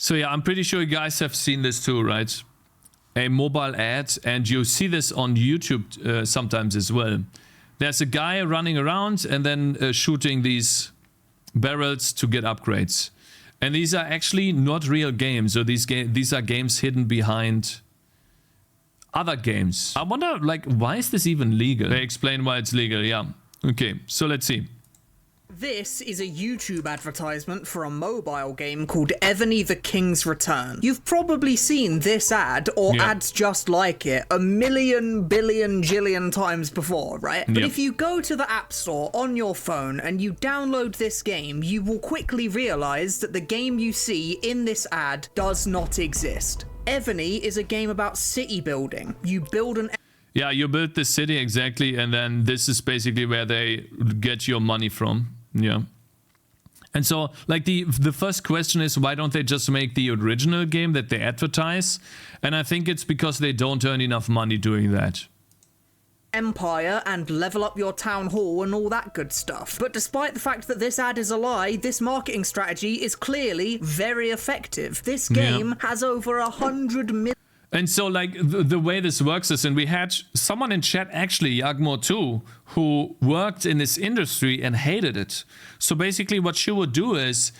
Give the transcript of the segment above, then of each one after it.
So yeah, I'm pretty sure you guys have seen this too, right? A mobile ad, and you see this on YouTube sometimes as well. There's a guy running around and then shooting these barrels to get upgrades. And these are actually not real games. So these are games hidden behind other games. I wonder, like, why is this even legal? They explain why it's legal, yeah. Okay, so let's see. This is a YouTube advertisement for a mobile game called Ebony the King's Return. You've probably seen this ad or ads just like it a million, billion, jillion times before, right? But if you go to the App Store on your phone and you download this game, you will quickly realize that the game you see in this ad does not exist. Ebony is a game about city building. You build an... Yeah, you build the city, exactly, and then this is basically where they get your money from. Yeah. And so, like, the first question is, why don't they just make the original game that they advertise? And I think it's because they don't earn enough money doing that. Empire and level up your town hall and all that good stuff. But despite the fact that this ad is a lie, this marketing strategy is clearly very effective. This game has over 100 million... And so, like, the way this works is, and we had someone in chat, actually, Yagmo too, who worked in this industry and hated it. So basically what she would do is,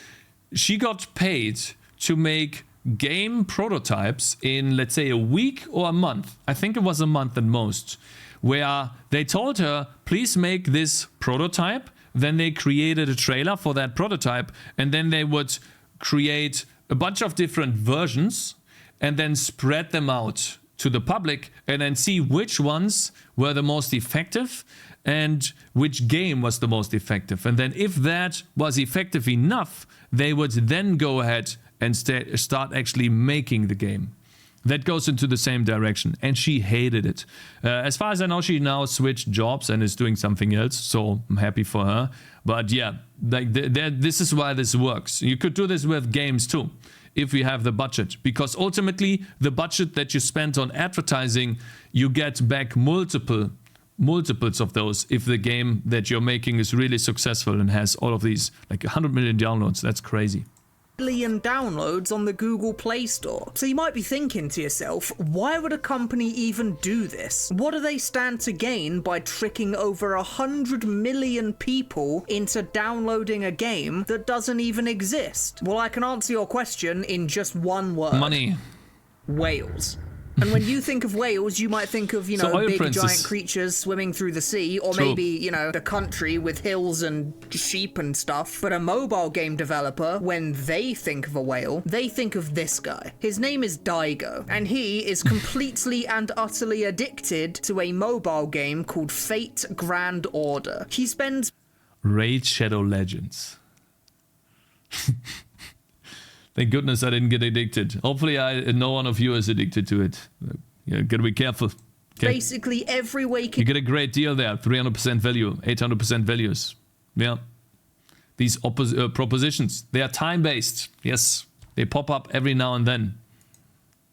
she got paid to make game prototypes in, let's say, a week or a month. I think it was a month at most. Where they told her, please make this prototype. Then they created a trailer for that prototype. And then they would create a bunch of different versions and then spread them out to the public and then see which ones were the most effective and which game was the most effective. And then if that was effective enough, they would then go ahead and start actually making the game. That goes into the same direction, and she hated it. As far as I know, she now switched jobs and is doing something else, so I'm happy for her. But yeah, like this is why this works. You could do this with games too, if you have the budget, because ultimately the budget that you spent on advertising, you get back multiples of those if the game that you're making is really successful and has all of these, like 100 million downloads. That's crazy. Million downloads on the Google Play Store. So you might be thinking to yourself, why would a company even do this? What do they stand to gain by tricking over 100 million people into downloading a game that doesn't even exist? Well, I can answer your question in just one word. Money. Whales. And when you think of whales, you might think of, you know, big giant creatures swimming through the sea, or maybe, you know, the country with hills and sheep and stuff. But a mobile game developer, when they think of a whale, they think of this guy. His name is Daigo, and he is completely and utterly addicted to a mobile game called Fate Grand Order. He spends... Raid Shadow Legends. Thank goodness I didn't get addicted. Hopefully no one of you is addicted to it. You gotta be careful. Okay? Basically every waking... You get a great deal there. 300% value, 800% values. Yeah. These propositions, they are time-based. Yes, they pop up every now and then.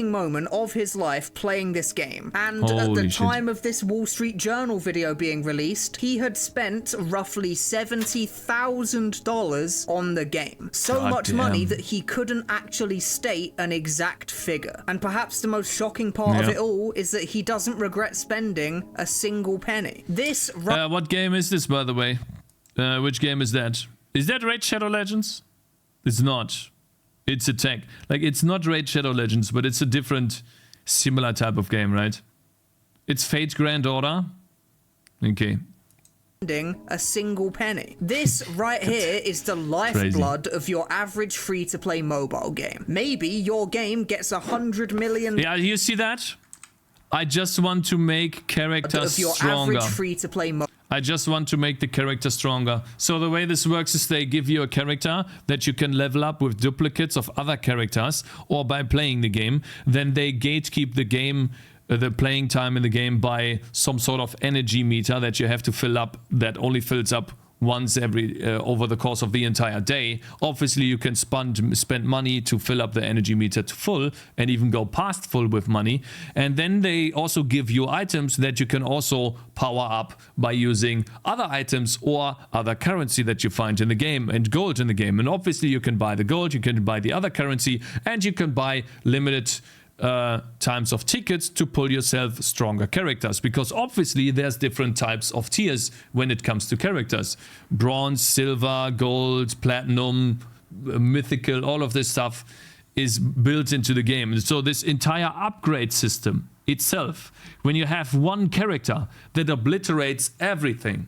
Moment of his life playing this game, and at the time of this Wall Street Journal video being released, he had spent roughly $70,000 on the game. So much money that he couldn't actually state an exact figure. And perhaps the most shocking part of it all is that he doesn't regret spending a single penny. This what game is this, by the way? Which game is that? Is that Raid Shadow Legends? It's not. It's a tech. Like, it's not Raid Shadow Legends, but it's a different, similar type of game, right? It's Fate Grand Order. Okay. A single penny. This right here is the lifeblood of your average free-to-play mobile game. Maybe your game gets 100 million... Yeah, you see that? I just want to make characters of your stronger. Average free-to-play I just want to make the character stronger. So the way this works is they give you a character that you can level up with duplicates of other characters, or by playing the game. Then they gatekeep the game, the playing time in the game, by some sort of energy meter that you have to fill up, that only fills up once every over the course of the entire day. Obviously, you can spend money to fill up the energy meter to full and even go past full with money. And then they also give you items that you can also power up by using other items or other currency that you find in the game and gold in the game. And obviously, you can buy the gold, you can buy the other currency, and you can buy limited times of tickets to pull yourself stronger characters, because obviously there's different types of tiers when it comes to characters: bronze, silver, gold, platinum, mythical. All of this stuff is built into the game. So this entire upgrade system itself, when you have one character that obliterates everything,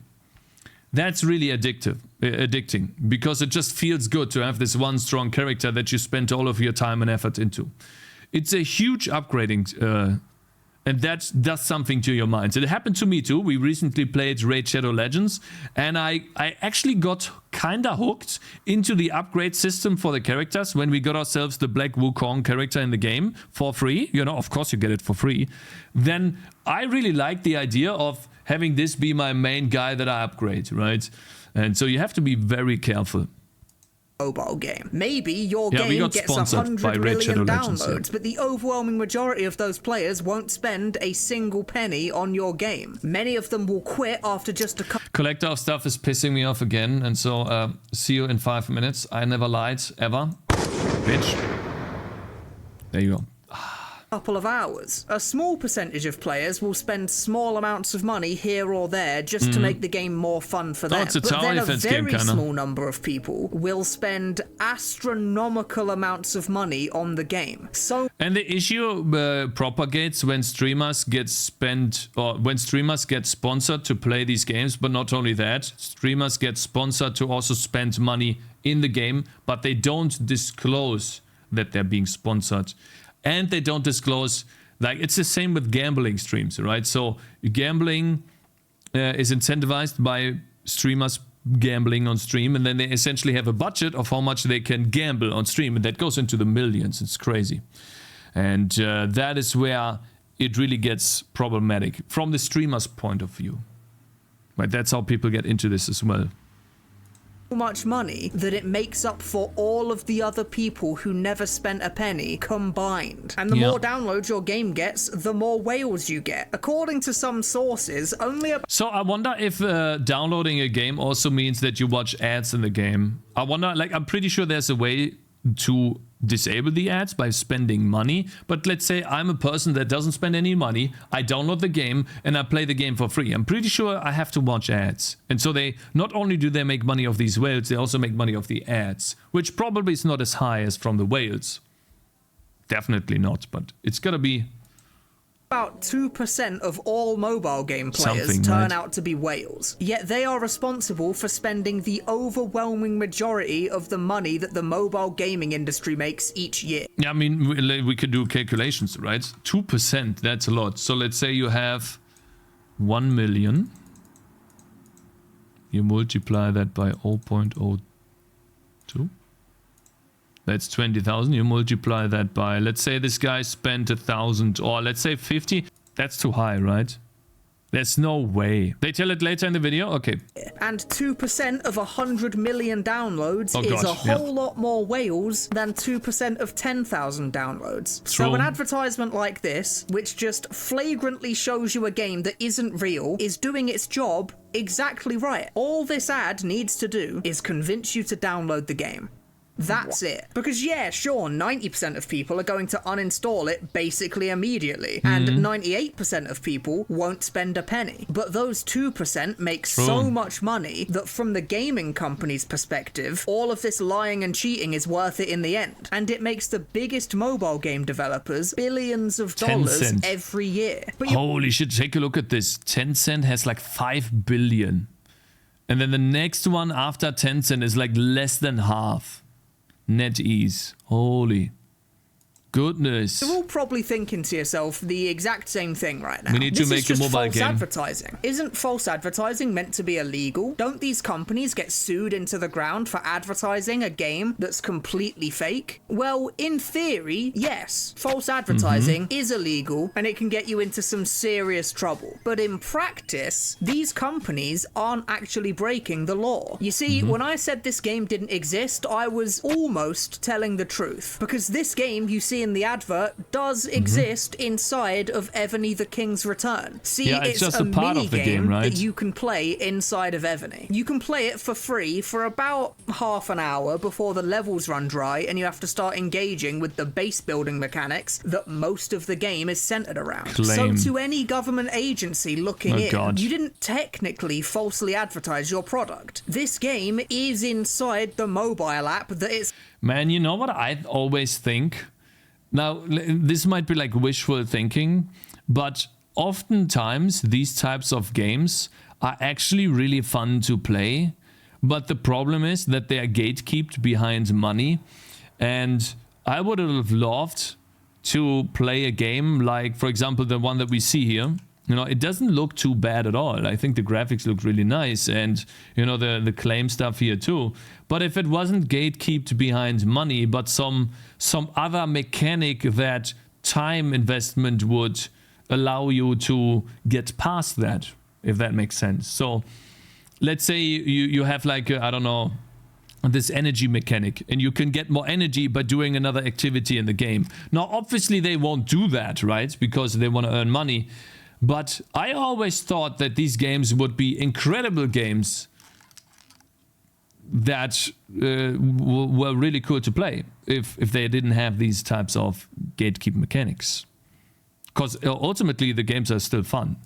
that's really addicting, because it just feels good to have this one strong character that you spent all of your time and effort into. It's a huge upgrading, and that does something to your mind. It happened to me too. We recently played Raid Shadow Legends, and I actually got kinda hooked into the upgrade system for the characters when we got ourselves the Black Wukong character in the game for free. You know, of course you get it for free. Then I really like the idea of having this be my main guy that I upgrade, right? And so you have to be very careful. Mobile game. Maybe your game gets 100 million downloads, but the overwhelming majority of those players won't spend a single penny on your game. Many of them will quit after just a couple. Collector of stuff is pissing me off again, and so see you in 5 minutes. I never lied, ever. Bitch. There you go. Couple of hours. A small percentage of players will spend small amounts of money here or there just to make the game more fun for them. It's a but tower then a defense very game, small number of people will spend astronomical amounts of money on the game. And the issue propagates when streamers get sponsored to play these games. But not only that, streamers get sponsored to also spend money in the game, but they don't disclose that they're being sponsored. And they don't disclose, like, it's the same with gambling streams, right? So gambling is incentivized by streamers gambling on stream, and then they essentially have a budget of how much they can gamble on stream, and that goes into the millions. It's crazy. And that is where it really gets problematic from the streamer's point of view. Right? That's how people get into this as well. Much money that it makes up for all of the other people who never spent a penny combined. And the more downloads your game gets, the more whales you get. According to some sources, only about... So I wonder if downloading a game also means that you watch ads in the game. I wonder, like, I'm pretty sure there's a way to disable the ads by spending money, but let's say I'm a person that doesn't spend any money, I download the game and I play the game for free. I'm pretty sure I have to watch ads. And so they not only do they make money off these whales, they also make money off the ads, which probably is not as high as from the whales. Definitely not, but it's gotta be... About 2% of all mobile game players turn out to be whales. Yet they are responsible for spending the overwhelming majority of the money that the mobile gaming industry makes each year. Yeah, I mean, we could do calculations, right? 2%, that's a lot. So let's say you have 1 million. You multiply that by 0.02. That's 20,000. You multiply that by, let's say this guy spent 1,000, or let's say 50. That's too high, right? There's no way. They tell it later in the video? Okay. And 2% of 100 million downloads is a whole lot more whales than 2% of 10,000 downloads. True. So an advertisement like this, which just flagrantly shows you a game that isn't real, is doing its job exactly right. All this ad needs to do is convince you to download the game. That's it. Because yeah, sure, 90% of people are going to uninstall it basically immediately, and 98% of people won't spend a penny. But those 2% make so much money that from the gaming company's perspective, all of this lying and cheating is worth it in the end. And it makes the biggest mobile game developers billions of dollars every year. But holy shit, take a look at this. Tencent has like 5 billion. And then the next one after Tencent is like less than half. NetEase. Holy. goodness. You're all probably thinking to yourself the exact same thing right now. We need to make a mobile false game. Advertising. Isn't false advertising meant to be illegal? Don't these companies get sued into the ground for advertising a game that's completely fake? Well, in theory, yes. False advertising is illegal and it can get you into some serious trouble. But in practice, these companies aren't actually breaking the law. You see, when I said this game didn't exist, I was almost telling the truth. Because this game you see in the advert does exist inside of Evany the King's Return. See, Yeah, it's just a a part mini of the game, right? that you can play inside of Evany. You can play it for free for about half an hour before the levels run dry and you have to start engaging with the base building mechanics that most of the game is centered around. Claim. So to any government agency looking you didn't technically falsely advertise your product. This game is inside the mobile app that it's... Man, you know what I always think? Now, this might be like wishful thinking, but oftentimes these types of games are actually really fun to play. But the problem is that they are gatekept behind money. And I would have loved to play a game like, for example, the one that we see here. You know, it doesn't look too bad at all. I think the graphics look really nice and, you know, the claim stuff here too. But if it wasn't gatekept behind money, but some other mechanic that time investment would allow you to get past that, if that makes sense. So let's say you have like, I don't know, this energy mechanic and you can get more energy by doing another activity in the game. Now, obviously they won't do that, right? Because they want to earn money. But I always thought that these games would be incredible games that were really cool to play if they didn't have these types of gatekeep mechanics. Because ultimately the games are still fun.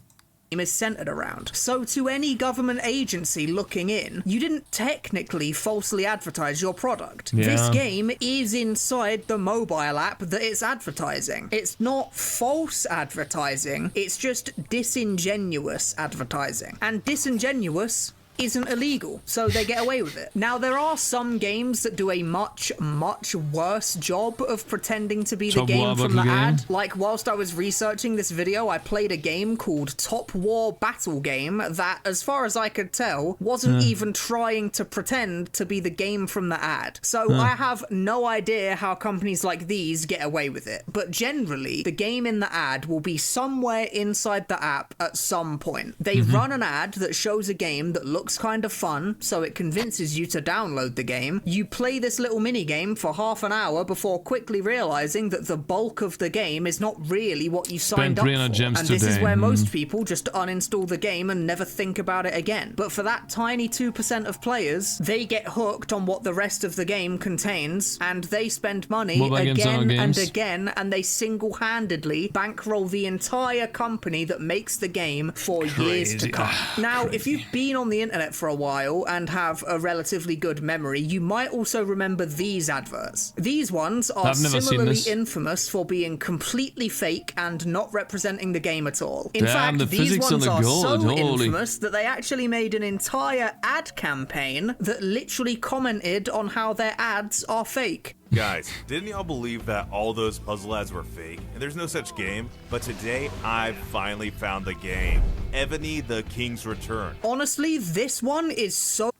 Is centered around. So to any government agency looking in, you didn't technically falsely advertise your product. Yeah. This game is inside the mobile app that it's advertising. It's not false advertising, it's just disingenuous advertising. And disingenuous isn't illegal, so they get away with it. Now, there are some games that do a much, much worse job of pretending to be the game from the ad. Like, whilst I was researching this video, I played a game called Top War Battle Game that, as far as I could tell, wasn't even trying to pretend to be the game from the ad. So I have no idea how companies like these get away with it. But generally, the game in the ad will be somewhere inside the app at some point. They run an ad that shows a game that looks kind of fun, so it convinces you to download the game. You play this little mini game for half an hour before quickly realizing that the bulk of the game is not really what you signed up for. And this is where most people just uninstall the game and never think about it again. But for that tiny 2% of players, they get hooked on what the rest of the game contains, and they spend money again and again, and they single-handedly bankroll the entire company that makes the game for years to come. Now, if you've been on the internet for a while and have a relatively good memory, you might also remember these adverts. These ones are similarly infamous for being completely fake and not representing the game at all. In fact, these ones are so infamous that they actually made an entire ad campaign that literally commented on how their ads are fake. Guys, didn't y'all believe that all those puzzle ads were fake? And there's no such game? But today, I finally found the game. Evany the King's Return. Honestly, this one is so...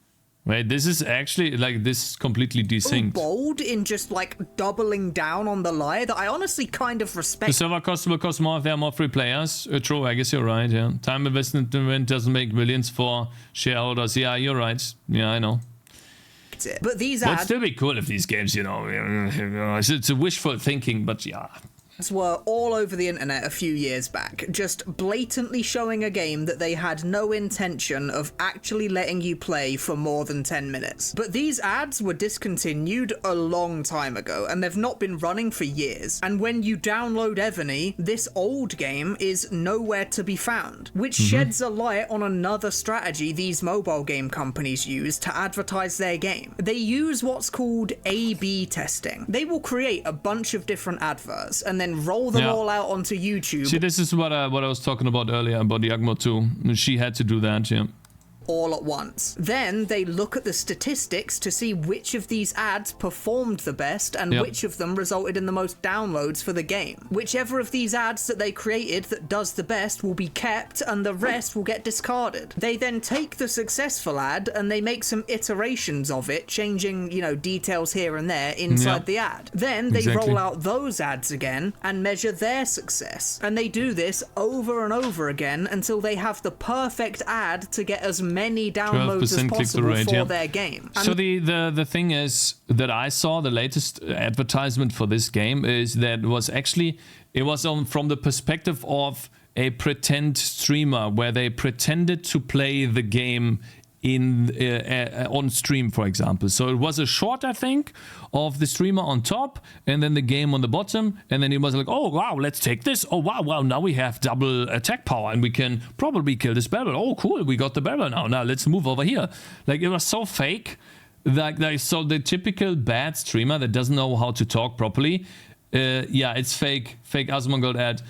Wait, this is actually, like, this is completely desynced. Bold in just, like, doubling down on the lie that I honestly kind of respect. The server cost will cost more if there are more free players. True, I guess you're right, yeah. Time investment doesn't make millions for shareholders. Yeah, you're right. Yeah, I know. It. But these ads would still be cool if these games, you know, it's a wishful thinking, but yeah. Were all over the internet a few years back, just blatantly showing a game that they had no intention of actually letting you play for more than 10 minutes. But these ads were discontinued a long time ago, and they've not been running for years. And when you download Evany, this old game is nowhere to be found, which sheds a light on another strategy these mobile game companies use to advertise their game. They use what's called A/B testing. They will create a bunch of different adverts and then roll them all out onto YouTube. See, this is what I was talking about earlier about Yagmo 2. She had to do that, yeah. all at once. Then they look at the statistics to see which of these ads performed the best and which of them resulted in the most downloads for the game. Whichever of these ads that they created that does the best will be kept and the rest will get discarded. They then take the successful ad and they make some iterations of it, changing, you know, details here and there inside the ad. Then they roll out those ads again and measure their success. And they do this over and over again until they have the perfect ad to get as many downloads as possible for their game. And so the thing is that I saw the latest advertisement for this game is that it was from the perspective of a pretend streamer where they pretended to play the game on stream, for example. So it was a shot, I think, of the streamer on top and then the game on the bottom, and then he was like, oh wow, let's take this. Oh wow, now we have double attack power and we can probably kill this barrel. Oh cool, we got the barrel now let's move over here. Like, it was so fake. Like so the typical bad streamer that doesn't know how to talk properly, it's fake Asmongold ad.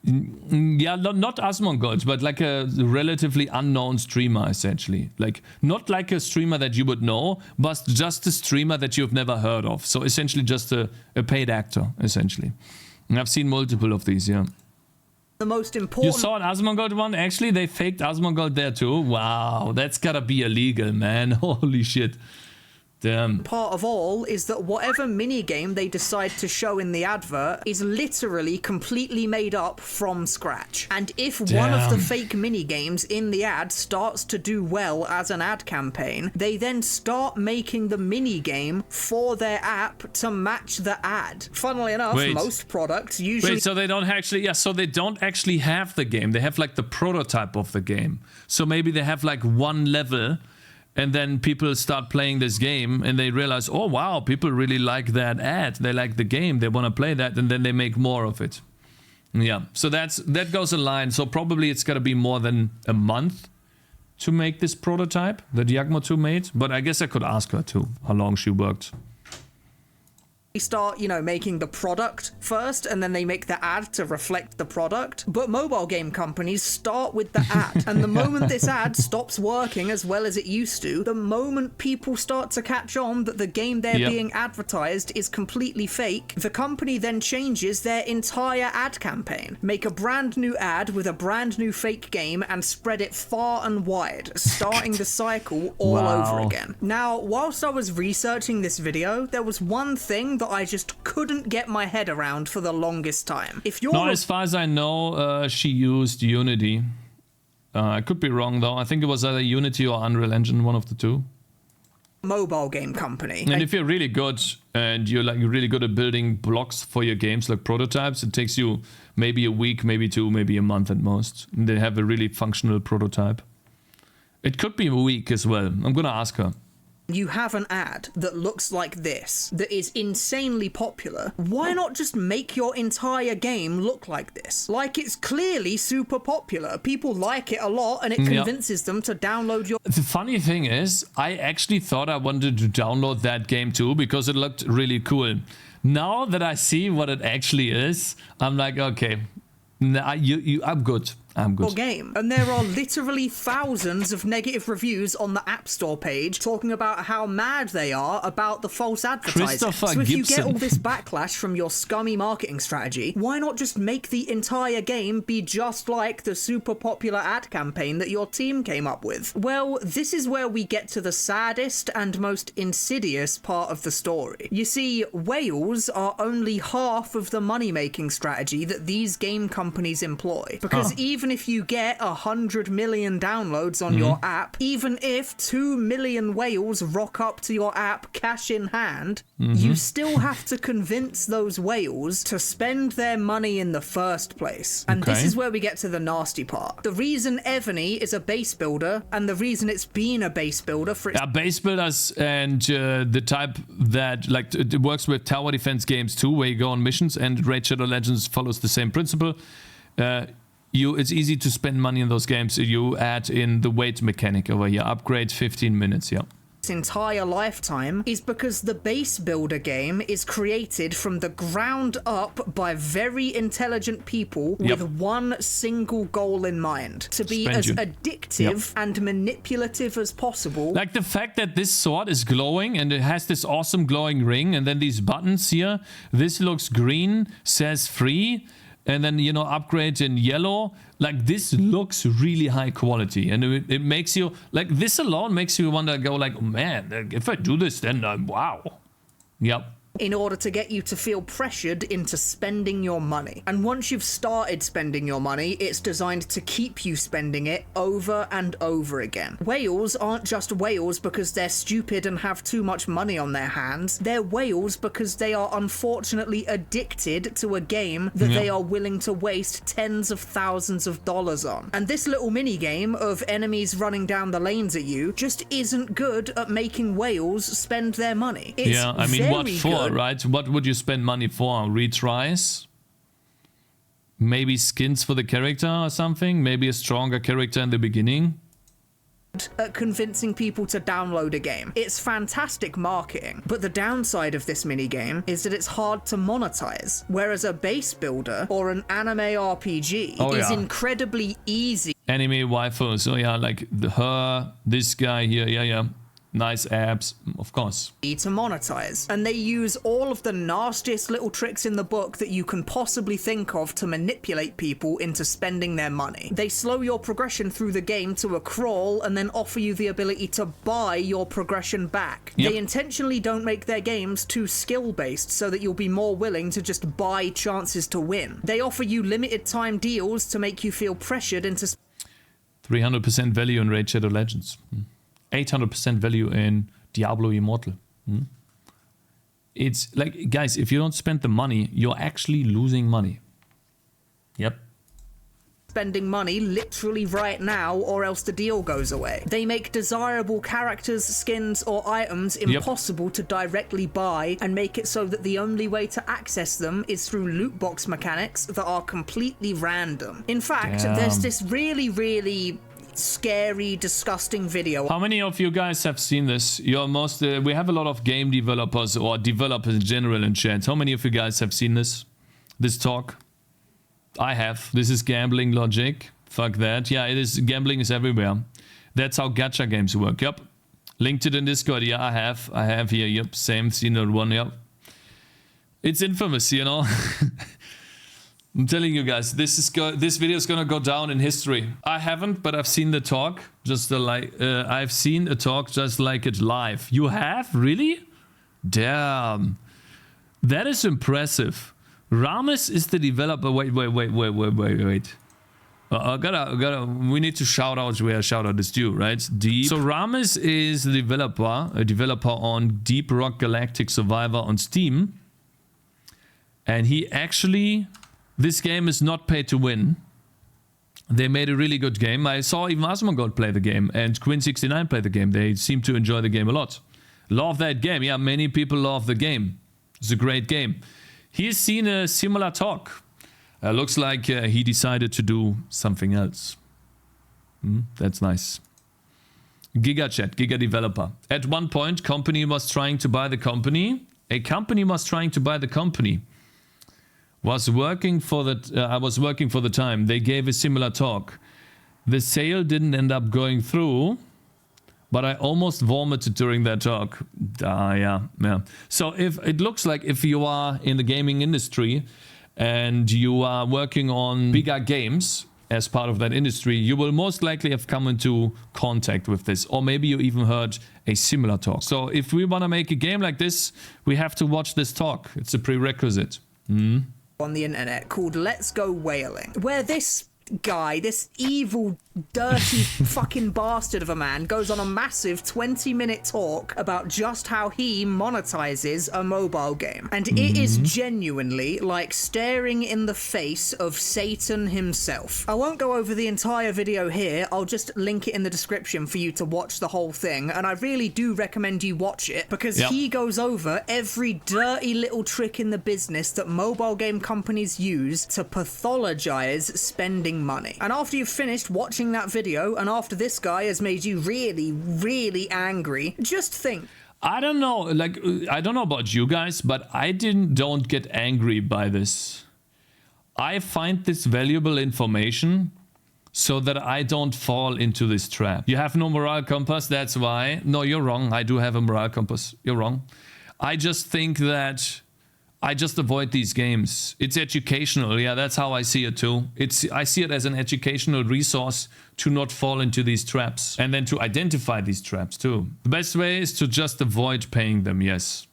Yeah, not Asmongold, but like a relatively unknown streamer, essentially. Like, not like a streamer that you would know, but just a streamer that you've never heard of. So essentially just a paid actor, essentially. And I've seen multiple of these, yeah. The most important... You saw an Asmongold one? Actually, they faked Asmongold there too? Wow, that's gotta be illegal, man. Holy shit. Damn. Part of all is that whatever minigame they decide to show in the advert is literally completely made up from scratch. And if one of the fake minigames in the ad starts to do well as an ad campaign, they then start making the minigame for their app to match the ad. Funnily enough, most products usually... so they don't actually have the game. They have like the prototype of the game. So maybe they have like one level, and then people start playing this game and they realize, oh wow, people really like that ad. They like the game. They want to play that, and then they make more of it. Yeah, so that goes in line. So probably it's got to be more than a month to make this prototype that Yagmo 2 made. But I guess I could ask her too, how long she worked. Start, you know, making the product first, and then they make the ad to reflect the product. But mobile game companies start with the ad, and the moment this ad stops working as well as it used to, the moment people start to catch on that the game they're being advertised is completely fake, the company then changes their entire ad campaign, make a brand new ad with a brand new fake game, and spread it far and wide, starting the cycle all over again. Now, whilst I was researching this video, there was one thing that I just couldn't get my head around for the longest time. If you're as far as I know, she used Unity. I could be wrong though. I think it was either Unity or Unreal Engine, one of the two. Mobile game company. And if you're really good and you're really good at building blocks for your games, like prototypes, it takes you maybe a week, maybe two, maybe a month at most. And they have a really functional prototype. It could be a week as well. I'm gonna ask her. You have an ad that looks like this, that is insanely popular. Why not just make your entire game look like this? Like, it's clearly super popular. People like it a lot, and it convinces them to download your... The funny thing is, I actually thought I wanted to download that game too, because it looked really cool. Now that I see what it actually is, I'm like, okay, I'm good. Game. And there are literally thousands of negative reviews on the App Store page talking about how mad they are about the false advertising. So if you get all this backlash from your scummy marketing strategy, why not just make the entire game be just like the super popular ad campaign that your team came up with? Well, this is where we get to the saddest and most insidious part of the story. You see, whales are only half of the money-making strategy that these game companies employ. Because even if you get 100 million downloads on your app, even if 2 million whales rock up to your app cash in hand, you still have to convince those whales to spend their money in the first place. And this is where we get to the nasty part. The reason Evany is a base builder, and the reason it's been a base builder for base builders and the type that, like, it works with tower defense games too, where you go on missions, and Raid Shadow Legends follows the same principle. It's easy to spend money in those games. You add in the wait mechanic over here. Upgrade 15 minutes, entire lifetime is because the base builder game is created from the ground up by very intelligent people with one single goal in mind: to be as addictive and manipulative as possible. Like the fact that this sword is glowing and it has this awesome glowing ring, and then these buttons here, this looks green, says free, and then, you know, upgrade in yellow. Like, this looks really high quality, and it makes you, like, this alone makes you want to go like, oh, man, if I do this, then wow. Yep. In order to get you to feel pressured into spending your money. And once you've started spending your money, it's designed to keep you spending it over and over again. Whales aren't just whales because they're stupid and have too much money on their hands. They're whales because they are unfortunately addicted to a game that they are willing to waste tens of thousands of dollars on. And this little mini game of enemies running down the lanes at you just isn't good at making whales spend their money. It's I mean, what for? good. Right? What would you spend money for? Retries? Maybe skins for the character or something? Maybe a stronger character in the beginning? At convincing people to download a game. It's fantastic marketing, but the downside of this minigame is that it's hard to monetize, whereas a base builder or an anime RPG is incredibly easy. Anime waifus, like this guy here, nice abs, of course. To monetize. And they use all of the nastiest little tricks in the book that you can possibly think of to manipulate people into spending their money. They slow your progression through the game to a crawl and then offer you the ability to buy your progression back. They intentionally don't make their games too skill-based so that you'll be more willing to just buy chances to win. They offer you limited time deals to make you feel pressured into 300% value in Raid Shadow Legends. 800% value in Diablo Immortal. It's like, guys, if you don't spend the money, you're actually losing money. Yep. Spending money literally right now, or else the deal goes away. They make desirable characters, skins, or items impossible to directly buy and make it so that the only way to access them is through loot box mechanics that are completely random. In fact, there's this really scary, disgusting video. How many of you guys have seen this? We have a lot of game developers or developers in general in chat. How many of you guys have seen this talk? I have. This is gambling logic. Fuck that. Yeah, it is. Gambling is everywhere. That's how gacha games work. Yep. Linked it in Discord. Yeah, I have here. Yep. Same. Seen that one. Yep. It's infamous, you know. I'm telling you guys, this video is gonna go down in history. I haven't, but I've seen the talk. I've seen a talk just like it live. You have? Really? Damn. That is impressive. Rames is the developer. Wait. We need to shout out where shout out is due, right? Deep. So Rames is the a developer on Deep Rock Galactic Survivor on Steam. And he actually... This game is not pay to win. They made a really good game. I saw even Asmongold play the game and Quinn69 play the game. They seem to enjoy the game a lot. Love that game. Yeah, many people love the game. It's a great game. He's seen a similar talk. Looks like he decided to do something else. That's nice. GigaChat, Giga Developer. At one point, company was trying to buy the company. A company was trying to buy the company. I was working for the time. They gave a similar talk. The sale didn't end up going through, but I almost vomited during that talk. Yeah. So it looks like if you are in the gaming industry and you are working on bigger games as part of that industry, you will most likely have come into contact with this, or maybe you even heard a similar talk. So if we want to make a game like this, we have to watch this talk. It's a prerequisite. On the internet called Let's Go Whaling, where this guy, this evil, dirty fucking bastard of a man, goes on a massive 20-minute talk about just how he monetizes a mobile game. And it is genuinely like staring in the face of Satan himself. I won't go over the entire video here. I'll just link it in the description for you to watch the whole thing. And I really do recommend you watch it because he goes over every dirty little trick in the business that mobile game companies use to pathologize spending making money. And after you've finished watching that video, and after this guy has made you really, really angry, just think. I don't know, like, I don't know about you guys, but I don't get angry by this. I find this valuable information so that I don't fall into this trap. You have no moral compass, that's why. No, you're wrong. I do have a moral compass. You're wrong. I just think that I just avoid these games. It's educational. Yeah, that's how I see it too. I see it as an educational resource to not fall into these traps and then to identify these traps too. The best way is to just avoid paying them, yes.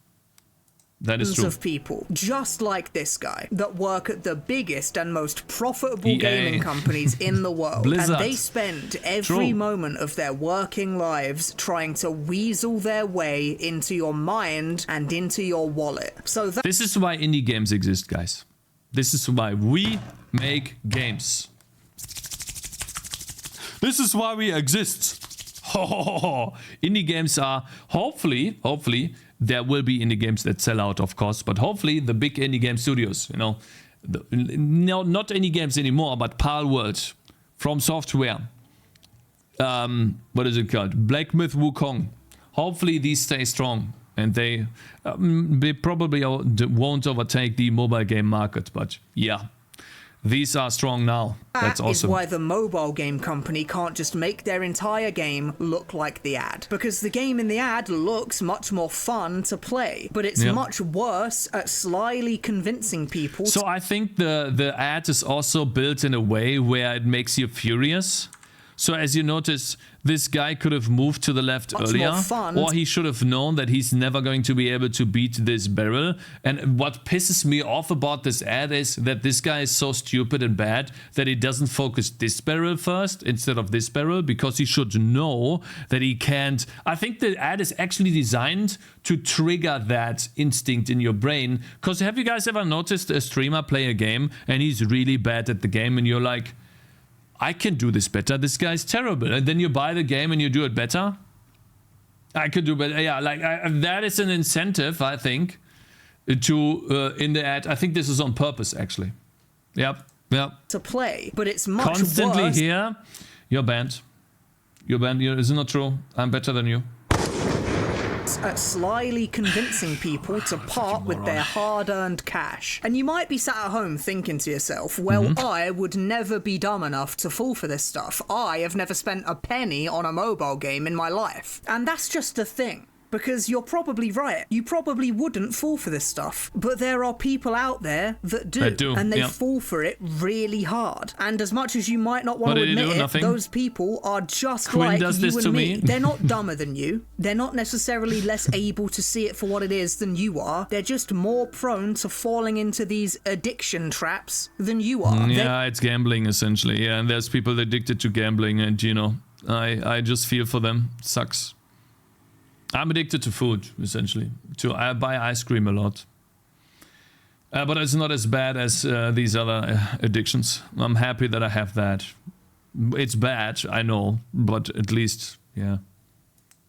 That is true. Of people just like this guy that work at the biggest and most profitable EA. Gaming companies in the world. Blizzard. And they spend every moment of their working lives trying to weasel their way into your mind and into your wallet. So this is why indie games exist, guys. This is why we make games. This is why we exist. Indie games are hopefully there will be indie games that sell out, of course, but hopefully the big indie game studios, you know, no, not indie games anymore, but PAL World, From Software, what is it called? Black Myth Wukong. Hopefully these stay strong and they probably won't overtake the mobile game market, but yeah. These are strong now. That's awesome. That is why the mobile game company can't just make their entire game look like the ad. Because the game in the ad looks much more fun to play, but it's much worse at slyly convincing people. So I think the ad is also built in a way where it makes you furious. So as you notice, this guy could have moved to the left earlier, or he should have known that he's never going to be able to beat this barrel. And what pisses me off about this ad is that this guy is so stupid and bad that he doesn't focus this barrel first instead of this barrel, because he should know that he can't. I think the ad is actually designed to trigger that instinct in your brain. Because have you guys ever noticed a streamer play a game and he's really bad at the game and you're like, I can do this better. This guy's terrible. And then you buy the game and you do it better. I could do better. Yeah, like that is an incentive, I think, to in the ad. I think this is on purpose, actually. Yep. To play, but it's much constantly worse. Here, you're banned. You're banned. Is it not true? I'm better than you. At slyly convincing people to part with their hard-earned cash. And you might be sat at home thinking to yourself, well, I would never be dumb enough to fall for this stuff. I have never spent a penny on a mobile game in my life. And that's just the thing. Because you're probably right. You probably wouldn't fall for this stuff. But there are people out there that do. And they fall for it really hard. And as much as you might not want to admit it, those people are just like you and me. They're not dumber than you. They're not necessarily less able to see it for what it is than you are. They're just more prone to falling into these addiction traps than you are. Yeah, it's gambling essentially. Yeah, and there's people addicted to gambling, and you know, I just feel for them. Sucks. I'm addicted to food, essentially. I buy ice cream a lot. But it's not as bad as these other addictions. I'm happy that I have that. It's bad, I know, but at least, yeah.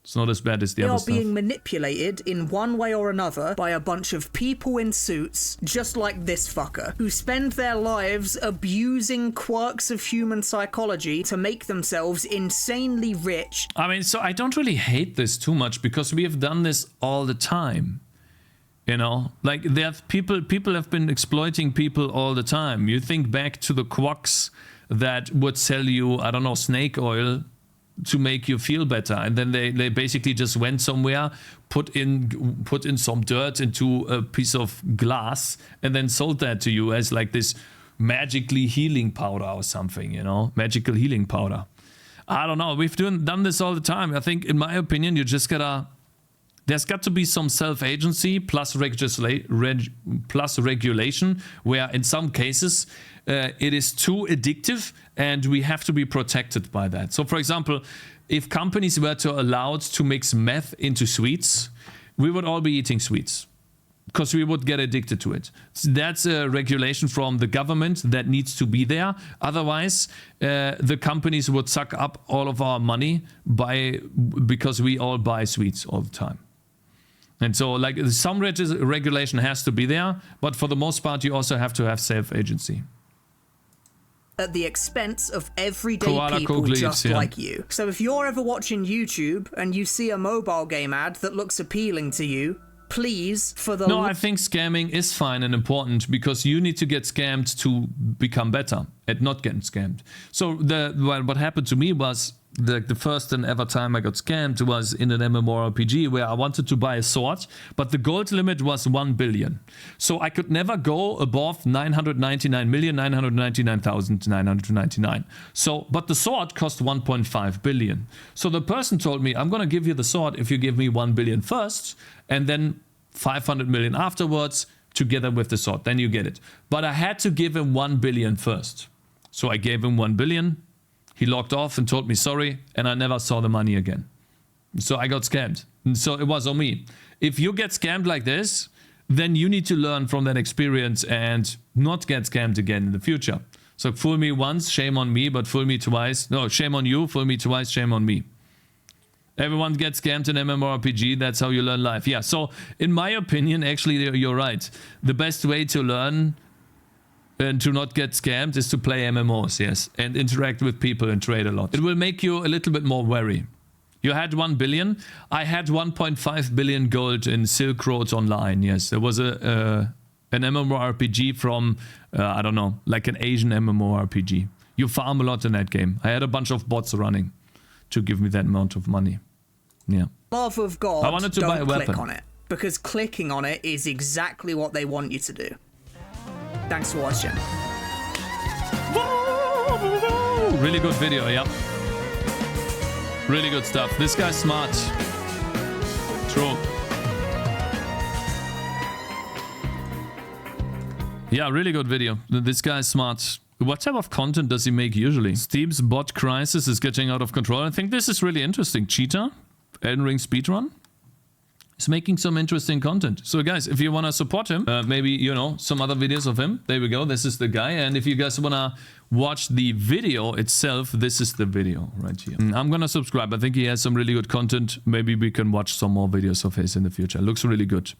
It's not as bad as the other stuff. They are being manipulated in one way or another by a bunch of people in suits, just like this fucker, who spend their lives abusing quirks of human psychology to make themselves insanely rich. I mean, so I don't really hate this too much because we have done this all the time. You know, like there's people have been exploiting people all the time. You think back to the quacks that would sell you, I don't know, snake oil to make you feel better, and then they basically just went somewhere, put in some dirt into a piece of glass, and then sold that to you as like this magically healing powder or something, you know, magical healing powder. I don't know. We've done this all the time. I think, in my opinion, you just gotta. There's got to be some self-agency plus regulation, where in some cases it is too addictive and we have to be protected by that. So, for example, if companies were to allowed to mix meth into sweets, we would all be eating sweets because we would get addicted to it. So that's a regulation from the government that needs to be there. Otherwise, the companies would suck up all of our money because we all buy sweets all the time. And so, like, some regulation has to be there, but for the most part, you also have to have self-agency. at the expense of everyday Koala people Coke just leaves, yeah. like you. So if you're ever watching YouTube and you see a mobile game ad that looks appealing to you, please, for the No, I think scamming is fine and important because you need to get scammed to become better at not getting scammed. So what happened to me was the first and ever time I got scammed was in an MMORPG where I wanted to buy a sword, but the gold limit was 1 billion. So I could never go above 999,999,999. So, but the sword cost 1.5 billion. So the person told me, I'm going to give you the sword if you give me 1 billion first, and then 500 million afterwards, together with the sword. Then you get it. But I had to give him 1 billion first. So I gave him 1 billion. He logged off and told me sorry, and I never saw the money again. So I got scammed. And so it was on me. If you get scammed like this, then you need to learn from that experience and not get scammed again in the future. So fool me once, shame on me, but fool me twice. No, shame on you, fool me twice, shame on me. Everyone gets scammed in MMORPG, that's how you learn life. Yeah, so in my opinion, actually, you're right. The best way to learn and to not get scammed is to play MMOs, yes, and interact with people and trade a lot. It will make you a little bit more wary. You had 1 billion. I had 1.5 billion gold in Silk Road Online, yes. There was an MMORPG from, I don't know, like an Asian MMORPG. You farm a lot in that game. I had a bunch of bots running to give me that amount of money. Yeah. love of God, I wanted to buy a don't click weapon. on it. Because clicking on it is exactly what they want you to do. Thanks for watching. Really good video, yeah. Really good stuff. This guy's smart. True. Yeah, really good video. This guy's smart. What type of content does he make usually? Steam's bot crisis is getting out of control. I think this is really interesting. Cheetah, Elden Ring speedrun. He's making some interesting content. So guys, if you want to support him, maybe, you know, some other videos of him. There we go. This is the guy. And if you guys want to watch the video itself, this is the video right here. I'm going to subscribe. I think he has some really good content. Maybe we can watch some more videos of his in the future. Looks really good.